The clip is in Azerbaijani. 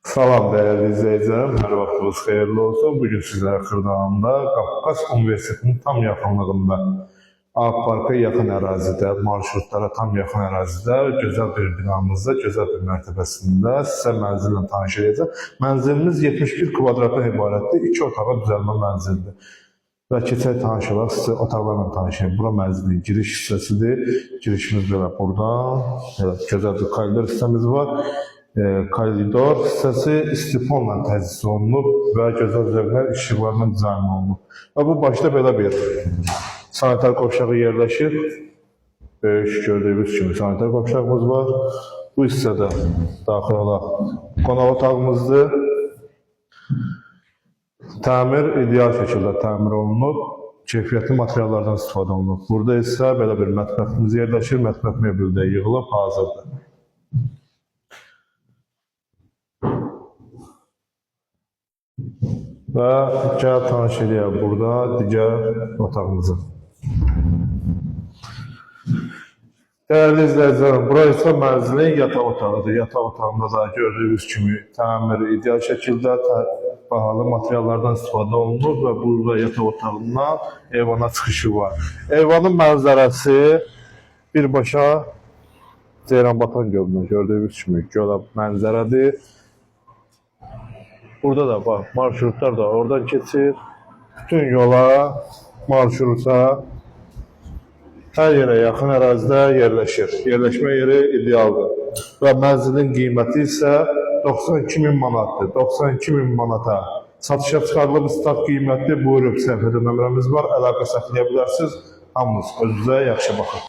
Salam değerli izleyicilerim, hər vaxtınız xeyirli olsun. Bugün sizlərə Xırdalanında Qafqaz Universitetinin tam yaxınlığında A Parka yaxın ərazidə, marşrutlara tam yaxın ərazidə, gözəl bir binamızda, gözəl bir mərtəbəsində sizə mənzillə tanış edəcəm. Mənzilimiz 71 kvadratdan ibarətdir, 2 otağa düzəlmə mənzildir. Və keçək tanış olaq, sizə otaqlarla tanış edeyim. Bura mənzilin giriş hissəsidir. Girişimiz belə buradan, gözəl bir koridor hissəmiz var. Koridor hissəsi istifonla təchiz olunub və gözəl zəvqlər işıqlarla dizayn olunub. Və bu başda belə bir sanitar qovşağı yerləşir. Böyük gördüyünüz kimi sanitar qovşağımız var. Bu hissədə daxil olaq qonaq otağımızdır. Təmir ideal şəkildə təmir olunub. Keyfiyyətli materiallardan istifadə olunub. Burada isə belə bir mətbəximiz yerləşir. Mətbəx mebeli də yığılıb hazırdır. Və gəl tanış edəyək burada digər otağımızı. Dəyərli izləyicilərim, bura isə mənzilin yataq otağıdır. Yataq otağında da gördüyünüz kimi təmir ideal şəkildə bahalı materiallardan istifadə olunur və burada yataq otağından eyvana çıxışı var. Eyvanın mənzərəsi birbaşa Ceyranbatan gölünə gördüyünüz kimi gölə mənzərədir. Burada da bax, marşrutlar da oradan keçir. Bütün yola, marşruta, hər yerə yaxın ərazidə yerləşir. Yerləşmə yeri idealdır. Və mənzilin qiyməti isə 92.000 manatdır. 92.000 manata satışa çıxarılıb start qiyməti buyurub səhifədə nömrəmiz var. Əlaqə saxlaya bilərsiniz. Hamınız özünüzə yaxşı baxın.